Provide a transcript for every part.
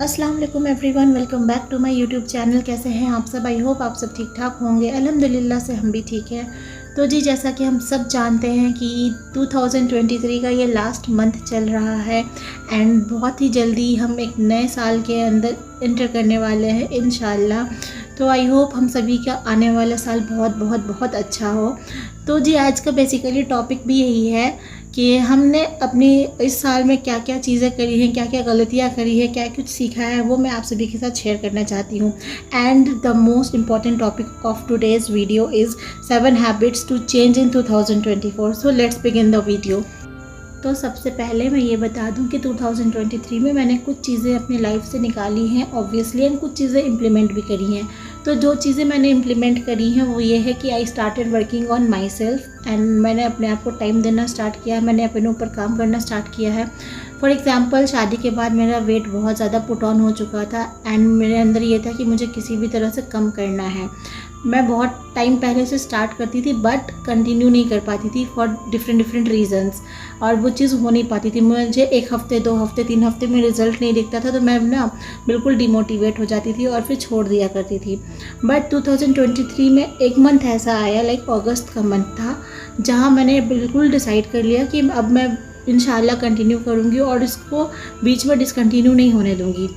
अस्सलाम वालेकुम everyone, welcome back to my YouTube channel. कैसे हैं आप सब? आई होप आप सब ठीक ठाक होंगे। अल्हम्दुलिल्लाह से हम भी ठीक हैं। तो जी, जैसा कि हम सब जानते हैं कि 2023 का ये लास्ट मंथ चल रहा है एंड बहुत ही जल्दी हम एक नए साल के अंदर इंटर करने वाले हैं इंशाल्लाह। तो आई होप हम सभी का आने वाला साल बहुत बहुत बहुत अच्छा हो। तो जी, आज का बेसिकली टॉपिक भी यही है कि हमने अपनी इस साल में क्या क्या चीज़ें करी हैं, क्या क्या गलतियाँ करी हैं, क्या कुछ सीखा है, वो मैं आप सभी के साथ शेयर करना चाहती हूँ। And the most important topic of today's video is 7 habits to change in 2024। So let's begin the video. तो सबसे पहले मैं ये बता दूं कि 2023 में मैंने कुछ चीज़ें अपनी लाइफ से निकाली हैं ऑब्वियसली, एंड कुछ चीज़ें इम्प्लीमेंट भी करी हैं। तो जो चीज़ें मैंने इम्प्लीमेंट करी हैं वो ये है कि I started working on my self and मैंने अपने आप को टाइम देना स्टार्ट किया है, मैंने अपने ऊपर काम करना स्टार्ट किया है। फॉर एग्ज़ाम्पल, शादी के बाद मेरा वेट बहुत ज़्यादा पुट ऑन हो चुका था एंड मेरे अंदर ये था कि मुझे किसी भी तरह से कम करना है। मैं बहुत टाइम पहले से स्टार्ट करती थी बट कंटिन्यू नहीं कर पाती थी फॉर डिफरेंट रीजंस, और वो चीज़ हो नहीं पाती थी। मुझे 1 हफ्ते 2 हफ्ते 3 हफ्ते में रिज़ल्ट नहीं दिखता था तो मैं ना बिल्कुल डिमोटिवेट हो जाती थी और फिर छोड़ दिया करती थी। बट 2023 में एक मंथ ऐसा आया, लाइक अगस्त का मंथ था, जहाँ मैंने बिल्कुल डिसाइड कर लिया कि अब मैं इंशाल्लाह कंटिन्यू करूँगी और इसको बीच में डिसकंटिन्यू नहीं होने दूँगी।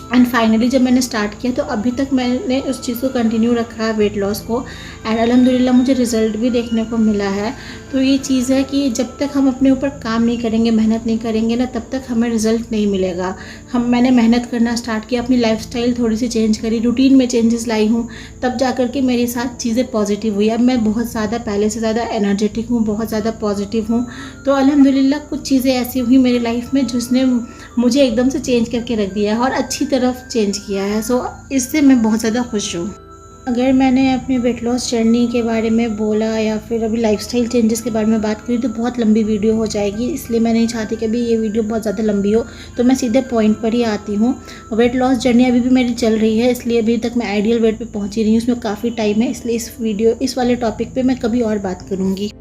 एंड फाइनली जब मैंने स्टार्ट किया तो अभी तक मैंने उस चीज़ को कंटिन्यू रखा है, वेट लॉस को, एंड अल्हम्दुलिल्लाह मुझे रिज़ल्ट भी देखने को मिला है। तो ये चीज़ है कि जब तक हम अपने ऊपर काम नहीं करेंगे, मेहनत नहीं करेंगे ना, तब तक हमें रिज़ल्ट नहीं मिलेगा। मैंने मेहनत करना स्टार्ट किया, अपनी लाइफस्टाइल थोड़ी सी चेंज करी, रूटीन में चेंजेस लाई हूँ, तब जा कर के मेरे साथ चीज़ें पॉजिटिव हुई। अब मैं बहुत ज़्यादा पहले से ज़्यादा एनर्जेटिक हूँ, बहुत ज़्यादा पॉजिटिव हूँ। तो अल्हम्दुलिल्लाह कुछ चीज़ें ऐसी हुई मेरी लाइफ में जिसने मुझे एकदम से चेंज करके रख दिया है और अच्छी तरफ चेंज किया है। सो इससे मैं बहुत ज़्यादा खुश हूँ। अगर मैंने अपने वेट लॉस जर्नी के बारे में बोला या फिर अभी लाइफस्टाइल चेंजेस के बारे में बात करी तो बहुत लंबी वीडियो हो जाएगी, इसलिए मैं नहीं चाहती कि अभी ये वीडियो बहुत ज़्यादा लंबी हो, तो मैं सीधे पॉइंट पर ही आती हूँ। वेट लॉस जर्नी अभी भी मेरी चल रही है, इसलिए अभी तक मैं आइडियल वेट पे पहुँची रही हूँ, उसमें काफ़ी टाइम है, इसलिए इस वाले टॉपिक पर मैं कभी और बात करूँगी।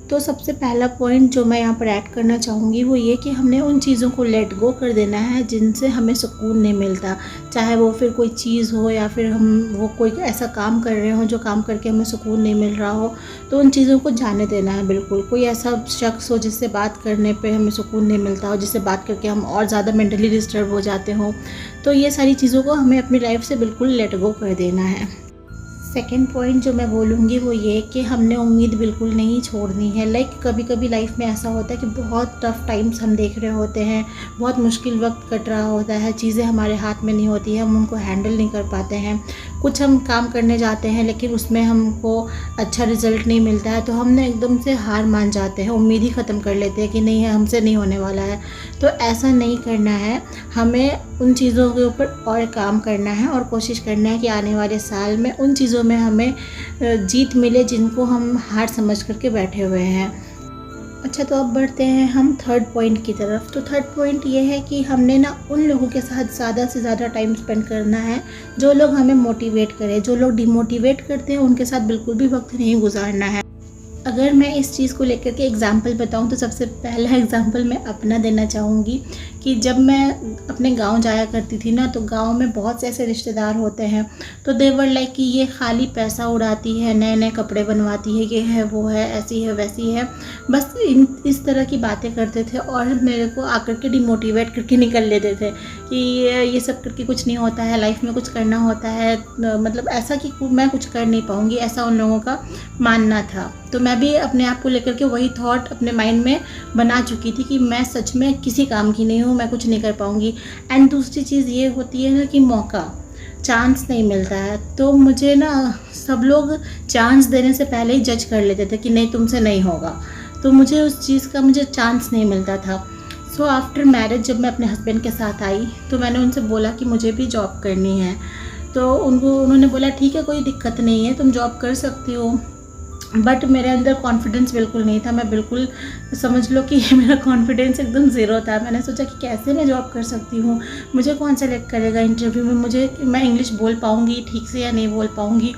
तो सबसे पहला पॉइंट जो मैं यहाँ पर ऐड करना चाहूँगी वो ये कि हमने उन चीज़ों को लेट गो कर देना है जिनसे हमें सुकून नहीं मिलता, चाहे वो फिर कोई चीज़ हो या फिर हम वो कोई ऐसा काम कर रहे हो जो काम करके हमें सुकून नहीं मिल रहा हो, तो उन चीज़ों को जाने देना है बिल्कुल। कोई ऐसा शख्स हो जिससे बात करने पे हमें सुकून नहीं मिलता हो, जिससे बात करके हम और ज़्यादा मेंटली डिस्टर्ब हो जाते हों, तो ये सारी चीज़ों को हमें अपनी लाइफ से बिल्कुल लेट गो कर देना है। सेकेंड पॉइंट जो मैं बोलूँगी वो ये कि हमने उम्मीद बिल्कुल नहीं छोड़नी है। लाइक कभी कभी लाइफ में ऐसा होता है कि बहुत टफ़ टाइम्स हम देख रहे होते हैं, बहुत मुश्किल वक्त कट रहा होता है, चीज़ें हमारे हाथ में नहीं होती हैं, हम उनको हैंडल नहीं कर पाते हैं। कुछ हम काम करने जाते हैं लेकिन उसमें हमको अच्छा रिज़ल्ट नहीं मिलता है तो हमने एकदम से हार मान जाते हैं, उम्मीद ही ख़त्म कर लेते हैं कि नहीं हमसे नहीं होने वाला है। तो ऐसा नहीं करना है, हमें उन चीज़ों के ऊपर और काम करना है और कोशिश करना है कि आने वाले साल में उन चीज़ों में हमें जीत मिले जिनको हम हार समझ करके बैठे हुए हैं। अच्छा, तो अब बढ़ते हैं हम थर्ड पॉइंट की तरफ। तो थर्ड पॉइंट ये है कि हमने ना उन लोगों के साथ ज़्यादा से ज़्यादा टाइम स्पेंड करना है जो लोग हमें मोटिवेट करें। जो लोग डिमोटिवेट करते हैं उनके साथ बिल्कुल भी वक्त नहीं गुजारना है। अगर मैं इस चीज़ को लेकर के एग्ज़ाम्पल बताऊं तो सबसे पहला एग्ज़ाम्पल मैं अपना देना चाहूँगी कि जब मैं अपने गांव जाया करती थी ना, तो गांव में बहुत से ऐसे रिश्तेदार होते हैं, तो देवर लाइक कि ये खाली पैसा उड़ाती है, नए नए कपड़े बनवाती है, ये है वो है, ऐसी है वैसी है, बस इस तरह की बातें करते थे और मेरे को आकर के डिमोटिवेट करके निकल लेते थे कि ये सब करके कुछ नहीं होता है, लाइफ में कुछ करना होता है, मतलब ऐसा कि मैं कुछ कर नहीं पाऊँगी, ऐसा उन लोगों का मानना था। तो मैं भी अपने आप को लेकर के वही थॉट अपने माइंड में बना चुकी थी कि मैं सच में किसी काम की नहीं हूँ, मैं कुछ नहीं कर पाऊँगी। एंड दूसरी चीज़ ये होती है ना कि मौका, चांस नहीं मिलता है, तो मुझे ना सब लोग चांस देने से पहले ही जज कर लेते थे कि नहीं तुमसे नहीं होगा, तो मुझे उस चीज़ का चांस नहीं मिलता था। सो आफ्टर मैरिज जब मैं अपने हस्बैंड के साथ आई तो मैंने उनसे बोला कि मुझे भी जॉब करनी है, तो उन्होंने बोला ठीक है कोई दिक्कत नहीं है, तुम जॉब कर सकती हो। बट मेरे अंदर कॉन्फिडेंस बिल्कुल नहीं था, मैं बिल्कुल समझ लो कि मेरा कॉन्फिडेंस एकदम ज़ीरो था। मैंने सोचा कि कैसे मैं जॉब कर सकती हूँ, मुझे कौन सेलेक्ट करेगा इंटरव्यू में, मैं इंग्लिश बोल पाऊँगी ठीक से या नहीं बोल पाऊँगी।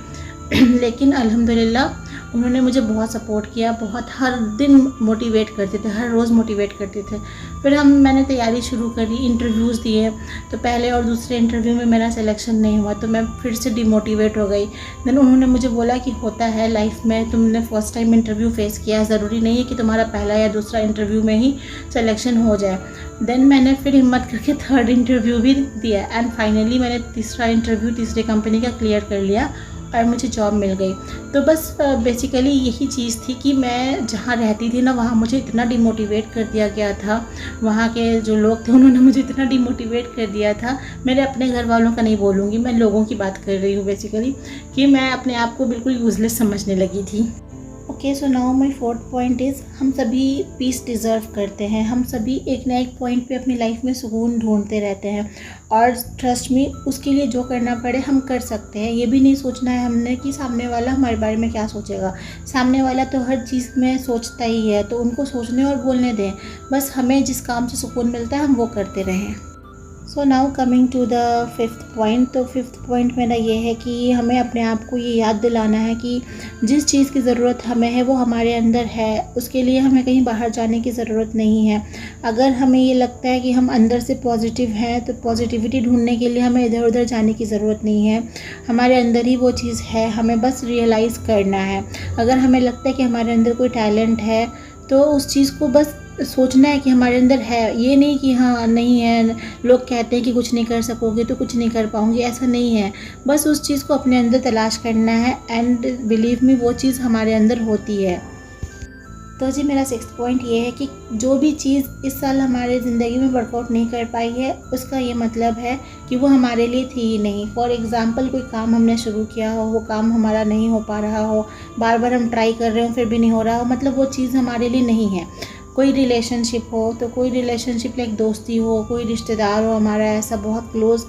लेकिन अल्हम्दुलिल्लाह उन्होंने मुझे बहुत सपोर्ट किया, बहुत हर दिन मोटिवेट करते थे, हर रोज़ मोटिवेट करते थे। फिर मैंने तैयारी शुरू करी, इंटरव्यूज़ दिए, तो पहले और दूसरे इंटरव्यू में मेरा सिलेक्शन नहीं हुआ, तो मैं फिर से डिमोटिवेट हो गई। देन उन्होंने मुझे बोला कि होता है लाइफ में, तुमने फर्स्ट टाइम इंटरव्यू फेस किया है, ज़रूरी नहीं है कि तुम्हारा पहला या दूसरा इंटरव्यू में ही सिलेक्शन हो जाए। देन मैंने फिर हिम्मत करके थर्ड इंटरव्यू भी दिया एंड फाइनली मैंने तीसरा इंटरव्यू तीसरी कंपनी का क्लियर कर लिया और मुझे जॉब मिल गई। तो बस बेसिकली यही चीज़ थी कि मैं जहाँ रहती थी ना, वहाँ मुझे इतना डिमोटिवेट कर दिया गया था। वहाँ के जो लोग थे उन्होंने मुझे इतना डिमोटिवेट कर दिया था। मेरे अपने घर वालों का नहीं बोलूँगी, मैं लोगों की बात कर रही हूँ बेसिकली, कि मैं अपने आप को बिल्कुल यूज़लेस समझने लगी थी। Okay, so now my fourth point is, हम सभी पीस डिज़र्व करते हैं। हम सभी एक ना एक पॉइंट पे अपनी लाइफ में सुकून ढूंढते रहते हैं और ट्रस्ट मी, उसके लिए जो करना पड़े हम कर सकते हैं। ये भी नहीं सोचना है हमने कि सामने वाला हमारे बारे में क्या सोचेगा। सामने वाला तो हर चीज़ में सोचता ही है, तो उनको सोचने और बोलने दें। बस हमें जिस काम से सुकून मिलता है हम वो करते रहें। So now coming to the fifth point. तो फिफ्थ पॉइंट मेरा ये है कि हमें अपने आप को ये याद दिलाना है कि जिस चीज़ की ज़रूरत हमें है वो हमारे अंदर है, उसके लिए हमें कहीं बाहर जाने की ज़रूरत नहीं है। अगर हमें ये लगता है कि हम अंदर से पॉजिटिव हैं, तो पॉजिटिविटी ढूंढने के लिए हमें इधर उधर जाने की ज़रूरत नहीं है। हमारे अंदर ही वो चीज़ है, हमें बस रियलाइज़ करना है। अगर हमें लगता है कि हमारे अंदर कोई टैलेंट है, तो उस चीज़ को बस सोचना है कि हमारे अंदर है, ये नहीं कि हाँ नहीं है, लोग कहते हैं कि कुछ नहीं कर सकोगे तो कुछ नहीं कर पाऊँगी, ऐसा नहीं है। बस उस चीज़ को अपने अंदर तलाश करना है एंड बिलीव मी, वो चीज़ हमारे अंदर होती है। तो जी मेरा सिक्स्थ पॉइंट ये है कि जो भी चीज़ इस साल हमारे ज़िंदगी में वर्कआउट नहीं कर पाई है, उसका ये मतलब है कि वो हमारे लिए थी ही नहीं। फॉर एग्ज़ाम्पल, कोई काम हमने शुरू किया हो, वो काम हमारा नहीं हो पा रहा हो, बार बार हम ट्राई कर रहे हो फिर भी नहीं हो रहा हो, मतलब वो चीज़ हमारे लिए नहीं है। कोई रिलेशनशिप हो, तो कोई रिलेशनशिप लाइक दोस्ती हो, कोई रिश्तेदार हो हमारा ऐसा बहुत क्लोज़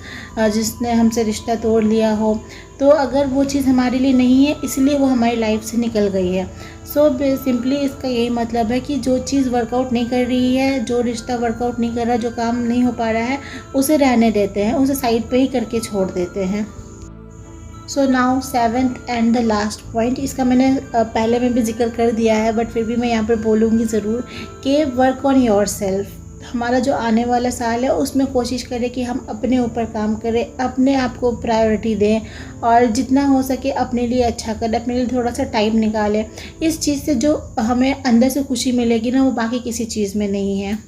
जिसने हमसे रिश्ता तोड़ लिया हो, तो अगर वो चीज़ हमारे लिए नहीं है इसलिए वो हमारी लाइफ से निकल गई है। सो सिंपली इसका यही मतलब है कि जो चीज़ वर्कआउट नहीं कर रही है, जो रिश्ता वर्कआउट नहीं कर रहा, जो काम नहीं हो पा रहा है, उसे रहने देते हैं, उसे साइड पे ही करके छोड़ देते हैं। So now seventh and the last point, इसका मैंने पहले में भी जिक्र कर दिया है बट फिर भी मैं यहाँ पर बोलूँगी ज़रूर कि वर्क ऑन योर सेल्फ। हमारा जो आने वाला साल है उसमें कोशिश करें कि हम अपने ऊपर काम करें, अपने आप को प्रायोरिटी दें और जितना हो सके अपने लिए अच्छा करें, अपने लिए थोड़ा सा टाइम निकालें। इस चीज़ से जो हमें अंदर से खुशी मिलेगी ना, वो बाकी किसी चीज़ में नहीं है।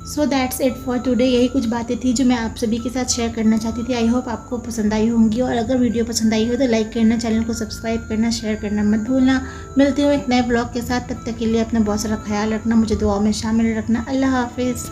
So that's it for today. यही कुछ बातें थी जो मैं आप सभी के साथ शेयर करना चाहती थी। आई होप आपको पसंद आई होंगी, और अगर वीडियो पसंद आई हो तो लाइक करना, चैनल को सब्सक्राइब करना, शेयर करना मत भूलना। मिलती हूँ एक नए ब्लॉग के साथ, तब तक के लिए अपना बहुत सारा ख्याल रखना, मुझे दुआ में शामिल रखना। अल्लाह हाफिज़।